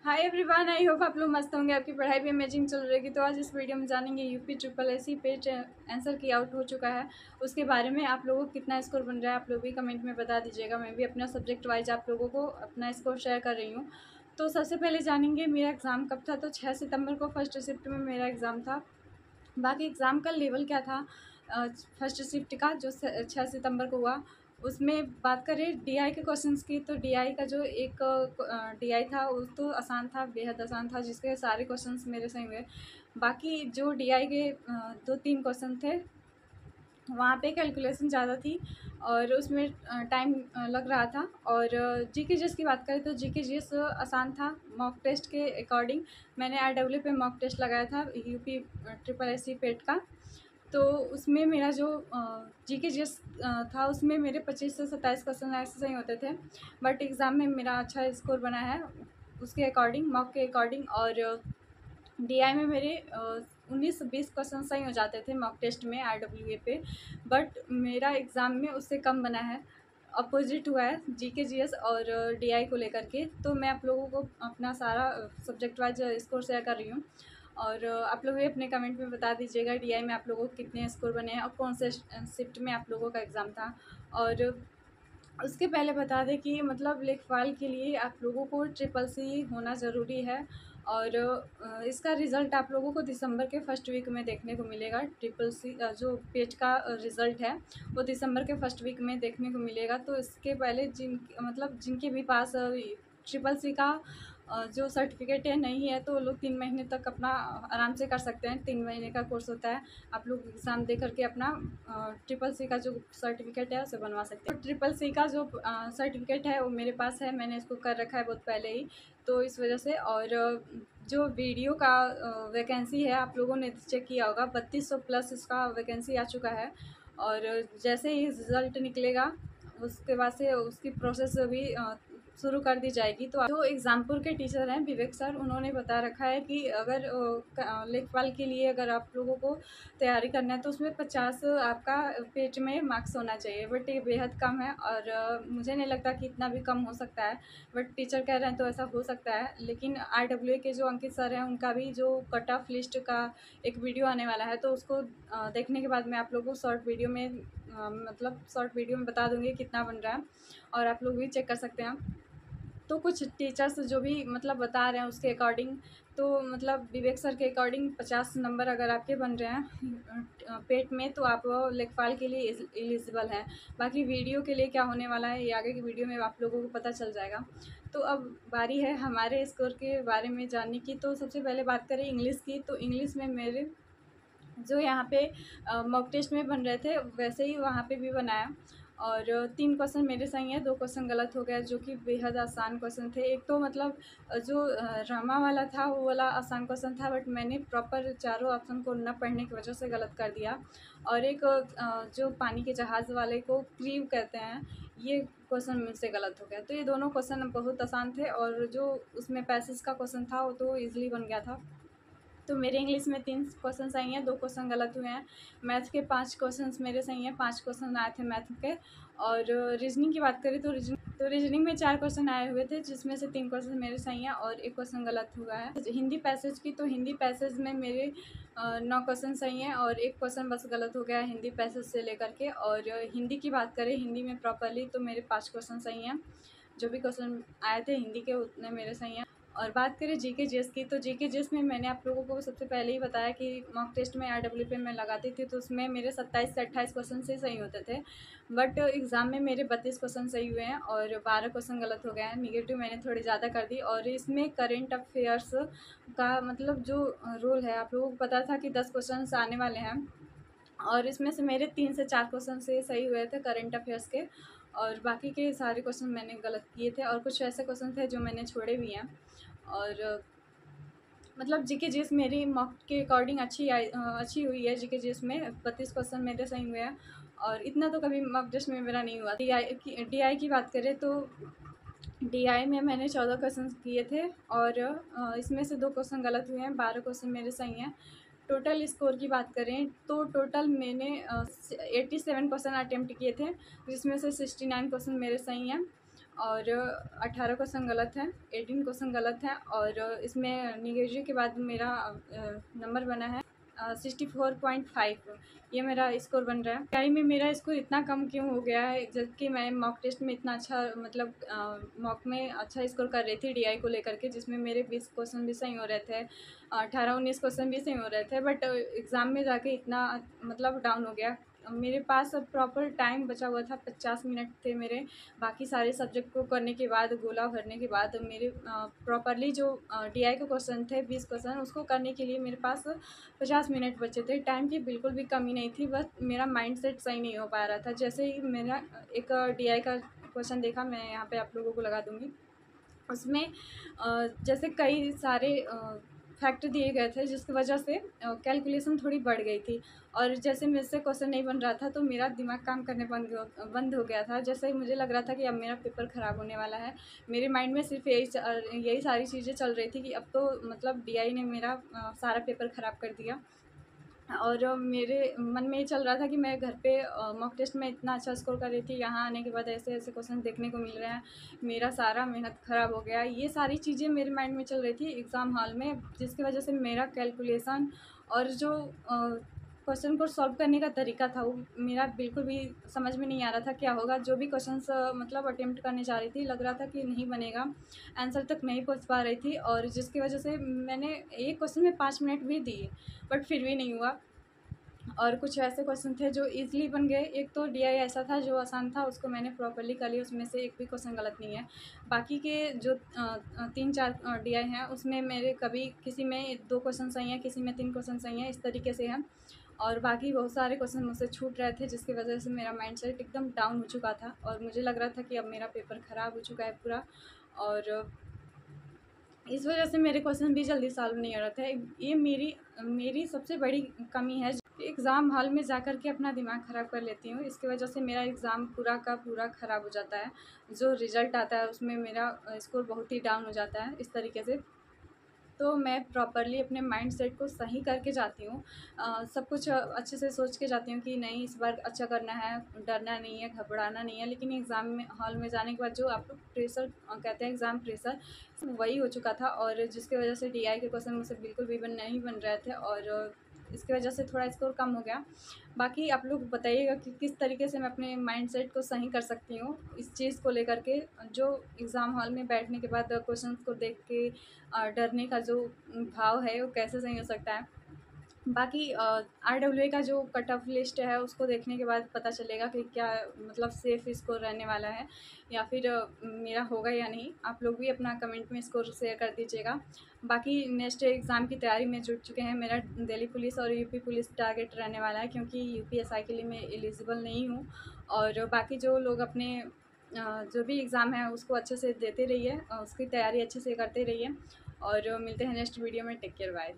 Hi everyone, I hope आप लोग मस्त होंगे। आपकी पढ़ाई भी अमेजिंग चल रही है। तो आज इस वीडियो में जानेंगे UP triple S C page answer key out हो चुका है, उसके बारे में। आप लोगों को कितना स्कोर बन रहा है आप लोग भी कमेंट में बता दीजिएगा। मैं भी अपना सब्जेक्ट वाइज आप लोगों को अपना स्कोर शेयर कर रही हूँ। तो सबसे पहले जानेंगे मेरा एग्ज़ाम कब था। तो 6 सितंबर को फर्स्ट शिफ्ट में मेरा एग्ज़ाम था। बाकी एग्ज़ाम का लेवल क्या था फर्स्ट शिफ्ट का जो 6 सितंबर को हुआ, उसमें बात करें डीआई के क्वेश्चंस की। तो डीआई का जो एक डीआई था वो तो आसान था, बेहद आसान था, जिसके सारे क्वेश्चंस मेरे सही हुए। बाकी जो डीआई के 2-3 क्वेश्चन थे वहाँ पे कैलकुलेशन ज़्यादा थी और उसमें टाइम लग रहा था। और जीके जीएस की बात करें तो जीके जीएस आसान था मॉक टेस्ट के अकॉर्डिंग। मैंने आरडब्ल्यू पे मॉक टेस्ट लगाया था यूपी ट्रिपल एस सी पेट का। तो उसमें मेरा जो जीके जीएस था उसमें मेरे 25 से 27 क्वेश्चन ऐसे सही होते थे। बट एग्ज़ाम में मेरा अच्छा स्कोर बना है उसके अकॉर्डिंग, मॉक के अकॉर्डिंग। और डीआई में मेरे 19-20 क्वेश्चन सही हो जाते थे मॉक टेस्ट में आरडब्ल्यूए पे। बट मेरा एग्ज़ाम में उससे कम बना है, अपोजिट हुआ है जीके जीएस और डीआई को लेकर के। तो मैं आप लोगों को अपना सारा सब्जेक्ट वाइज स्कोर शेयर कर रही हूँ। और आप लोग भी अपने कमेंट में बता दीजिएगा डीआई में आप लोगों को कितने स्कोर बने हैं और कौन से शिफ्ट में आप लोगों का एग्ज़ाम था। और उसके पहले बता दें कि मतलब लेखपाल के लिए आप लोगों को ट्रिपल सी होना ज़रूरी है। और इसका रिज़ल्ट आप लोगों को दिसंबर के फर्स्ट वीक में देखने को मिलेगा। ट्रिपल सी जो पेज का रिज़ल्ट है वो दिसंबर के फर्स्ट वीक में देखने को मिलेगा। तो इसके पहले जिनके भी पास ट्रिपल सी का जो सर्टिफिकेट है नहीं है तो वो लोग 3 महीने तक अपना आराम से कर सकते हैं। 3 महीने का कोर्स होता है, आप लोग एग्ज़ाम दे करके अपना ट्रिपल सी का जो सर्टिफिकेट है उसे बनवा सकते हैं। ट्रिपल सी का जो सर्टिफिकेट है वो मेरे पास है, मैंने इसको कर रखा है बहुत पहले ही, तो इस वजह से। और जो वीडियो का वैकेंसी है आप लोगों ने चेक किया होगा, 3200 प्लस इसका वैकेंसी आ चुका है। और जैसे ही रिज़ल्ट निकलेगा उसके बाद से उसकी प्रोसेस भी शुरू कर दी जाएगी। तो जो एग्ज़ामपुर के टीचर हैं विवेक सर, उन्होंने बता रखा है कि अगर लेखपाल के लिए अगर आप लोगों को तैयारी करना है तो उसमें 50 आपका पेज में मार्क्स होना चाहिए। बट ये बेहद कम है और मुझे नहीं लगता कि इतना भी कम हो सकता है। बट टीचर कह रहे हैं तो ऐसा हो सकता है। लेकिन आरडब्ल्यूए के जो अंकित सर हैं उनका भी जो कट ऑफ लिस्ट का एक वीडियो आने वाला है, तो उसको देखने के बाद मैं आप लोगों को शॉर्ट वीडियो में बता दूँगी कितना बन रहा है, और आप लोग भी चेक कर सकते हैं। तो कुछ टीचर्स जो भी मतलब बता रहे हैं उसके अकॉर्डिंग, तो मतलब विवेक सर के अकॉर्डिंग 50 नंबर अगर आपके बन रहे हैं पेट में तो आप लेखपाल के लिए एलिजिबल हैं। बाकी वीडियो के लिए क्या होने वाला है ये आगे की वीडियो में आप लोगों को पता चल जाएगा। तो अब बारी है हमारे स्कोर के बारे में जानने की। तो सबसे पहले बात करें इंग्लिश की। तो इंग्लिश में मेरे जो यहाँ पे मॉक टेस्ट में बन रहे थे वैसे ही वहाँ पे भी बनाया। और 3 क्वेश्चन मेरे सही हैं, 2 क्वेश्चन गलत हो गया जो कि बेहद आसान क्वेश्चन थे। एक तो मतलब जो रमा वाला था वो वाला आसान क्वेश्चन था, बट मैंने प्रॉपर चारों ऑप्शन को न पढ़ने की वजह से गलत कर दिया। और एक जो पानी के जहाज़ वाले को क्रीव कहते हैं, ये क्वेश्चन मुझसे गलत हो गया। तो ये दोनों क्वेश्चन बहुत आसान थे और जो उसमें पैसेज का क्वेश्चन था वो तो ईज़िली बन गया था। तो मेरे इंग्लिश में 3 क्वेश्चन सही हैं, 2 क्वेश्चन गलत हुए हैं। मैथ के 5 क्वेश्चंस मेरे सही हैं, 5 क्वेश्चन आए थे मैथ के। और रीजनिंग की बात करें तो रीजनिंग में 4 क्वेश्चन आए हुए थे, जिसमें से 3 क्वेश्चन मेरे सही हैं और 1 क्वेश्चन गलत हुआ है। हिंदी पैसेज की, तो हिंदी पैसेज में मेरे 9 क्वेश्चन सही हैं और 1 क्वेश्चन बस गलत हो गया है हिंदी पैसेज से लेकर के। और हिंदी की बात करें हिंदी में प्रॉपरली तो मेरे 5 क्वेश्चन सही हैं, जो भी क्वेश्चन आए थे हिंदी के उतने मेरे सही हैं। और बात करें जीके जीएस की, तो जीके जीएस में मैंने आप लोगों को सबसे पहले ही बताया कि मॉक टेस्ट में आरडब्ल्यू पे मैं लगाती थी तो उसमें मेरे 27 से 28 क्वेश्चन से सही होते थे। बट एग्ज़ाम में मेरे 32 क्वेश्चन सही हुए हैं और 12 क्वेश्चन गलत हो गए हैं। निगेटिव मैंने थोड़ी ज़्यादा कर दी। और इसमें करेंट अफेयर्स का मतलब जो रोल है, आप लोगों को पता था कि 10 क्वेश्चन आने वाले हैं और इसमें से मेरे 3 से 4 क्वेश्चन से सही हुए थे करेंट अफेयर्स के, और बाकी के सारे क्वेश्चन मैंने गलत किए थे। और कुछ ऐसे क्वेश्चन थे जो मैंने छोड़े भी हैं। और मतलब जीके जीएस मेरी मॉक के अकॉर्डिंग अच्छी हुई है। जीके जीएस में 32 क्वेश्चन मेरे सही हुए हैं और इतना तो कभी मॉक टेस्ट में मेरा नहीं हुआ। डीआई की बात करें तो डीआई में मैंने 14 क्वेश्चन किए थे और इसमें से 2 क्वेश्चन गलत हुए हैं, 12 क्वेश्चन मेरे सही हैं। टोटल स्कोर की बात करें तो टोटल मैंने 87 क्वेश्चन अटेम्प्ट किए थे, जिसमें से 69 क्वेश्चन मेरे सही हैं और 18 क्वेश्चन गलत है, 18 क्वेश्चन गलत है और इसमें निगेटिव के बाद मेरा नंबर बना है 64.5। ये मेरा स्कोर बन रहा है। टाइम में मेरा स्कोर इतना कम क्यों हो गया है, जबकि मैं मॉक टेस्ट में इतना अच्छा मतलब मॉक में अच्छा स्कोर कर रही थी डीआई को लेकर के, जिसमें मेरे 20 क्वेश्चन भी सही हो रहे थे, 18-19 क्वेश्चन भी सही हो रहे थे। बट एग्ज़ाम में जाके इतना मतलब डाउन हो गया। मेरे पास अब प्रॉपर टाइम बचा हुआ था, 50 मिनट थे मेरे। बाकी सारे सब्जेक्ट को करने के बाद, गोला भरने के बाद मेरे प्रॉपरली जो डीआई के क्वेश्चन थे 20 क्वेश्चन, उसको करने के लिए मेरे पास 50 मिनट बचे थे। टाइम की बिल्कुल भी कमी नहीं थी, बस मेरा माइंडसेट सही नहीं हो पा रहा था। जैसे ही मेरा एक डीआई का क्वेश्चन देखा, मैं यहाँ पे आप लोगों को लगा दूँगी। उसमें जैसे कई सारे फैक्ट दिए गए थे, जिसकी वजह से कैलकुलेशन थोड़ी बढ़ गई थी और जैसे मुझसे क्वेश्चन नहीं बन रहा था तो मेरा दिमाग काम करने बंद हो गया था। जैसे ही मुझे लग रहा था कि अब मेरा पेपर ख़राब होने वाला है, मेरे माइंड में सिर्फ यही सारी चीज़ें चल रही थी कि अब तो मतलब डीआई ने मेरा सारा पेपर ख़राब कर दिया। और मेरे मन में ये चल रहा था कि मैं घर पे मॉक टेस्ट में इतना अच्छा स्कोर कर रही थी, यहाँ आने के बाद ऐसे-ऐसे क्वेश्चन देखने को मिल रहे हैं, मेरा सारा मेहनत ख़राब हो गया। ये सारी चीज़ें मेरे माइंड में चल रही थी एग्ज़ाम हॉल में, जिसकी वजह से मेरा कैलकुलेशन और जो क्वेश्चन को सॉल्व करने का तरीका था, वो मेरा बिल्कुल भी समझ में नहीं आ रहा था क्या होगा। जो भी क्वेश्चंस मतलब अटेम्प्ट करने जा रही थी, लग रहा था कि नहीं बनेगा, आंसर तक नहीं पहुँच पा रही थी और जिसकी वजह से मैंने एक क्वेश्चन में 5 मिनट भी दिए, बट फिर भी नहीं हुआ। और कुछ ऐसे क्वेश्चन थे जो ईज़िली बन गए। एक तो डीआई ऐसा था जो आसान था, उसको मैंने प्रॉपर्ली कर लिया, उसमें से एक भी क्वेश्चन गलत नहीं है। बाकी के जो 3-4 डीआई हैं, उसमें मेरे कभी किसी में 2 क्वेश्चन सही हैं, किसी में 3 क्वेश्चन सही हैं, इस तरीके से हैं। और बाकी बहुत सारे क्वेश्चन मुझसे छूट रहे थे, जिसकी वजह से मेरा माइंडसेट एकदम डाउन हो चुका था और मुझे लग रहा था कि अब मेरा पेपर ख़राब हो चुका है पूरा। और इस वजह से मेरे क्वेश्चन भी जल्दी सॉल्व नहीं हो रहे थे। ये मेरी सबसे बड़ी कमी है। एग्ज़ाम हॉल में जाकर के अपना दिमाग ख़राब कर लेती हूँ, इसकी वजह से मेरा एग्ज़ाम पूरा का पूरा ख़राब हो जाता है। जो रिज़ल्ट आता है उसमें मेरा स्कोर बहुत ही डाउन हो जाता है इस तरीके से। तो मैं प्रॉपरली अपने माइंडसेट को सही करके जाती हूँ। सब कुछ अच्छे से सोच के जाती हूँ कि नहीं, इस बार अच्छा करना है, डरना नहीं है, घबराना नहीं है। लेकिन एग्ज़ाम में हॉल में जाने के बाद जो आप लोग प्रेशर कहते हैं, एग्ज़ाम प्रेशर, वही हो चुका था और जिसकी वजह से डीआई के क्वेश्चन मुझसे बिल्कुल भी नहीं बन रहे थे और इसकी वजह से थोड़ा स्कोर कम हो गया। बाकी आप लोग बताइएगा कि किस तरीके से मैं अपने माइंडसेट को सही कर सकती हूँ इस चीज़ को लेकर के, जो एग्ज़ाम हॉल में बैठने के बाद क्वेश्चंस को देख के डरने का जो भाव है वो कैसे सही हो सकता है। बाकी आरडब्ल्यूए का जो कट ऑफ लिस्ट है, उसको देखने के बाद पता चलेगा कि क्या मतलब सेफ़ स्कोर रहने वाला है या फिर मेरा होगा या नहीं। आप लोग भी अपना कमेंट में स्कोर शेयर कर दीजिएगा। बाकी नेक्स्ट एग्ज़ाम की तैयारी में जुट चुके हैं। मेरा दिल्ली पुलिस और यूपी पुलिस टारगेट रहने वाला है, क्योंकि यूपीएसआई के लिए मैं एलिजिबल नहीं हूँ। और बाकी जो लोग अपने जो भी एग्ज़ाम है उसको अच्छे से देते रहिए, उसकी तैयारी अच्छे से करते रहिए और मिलते हैं नेक्स्ट वीडियो में। Take care, bye.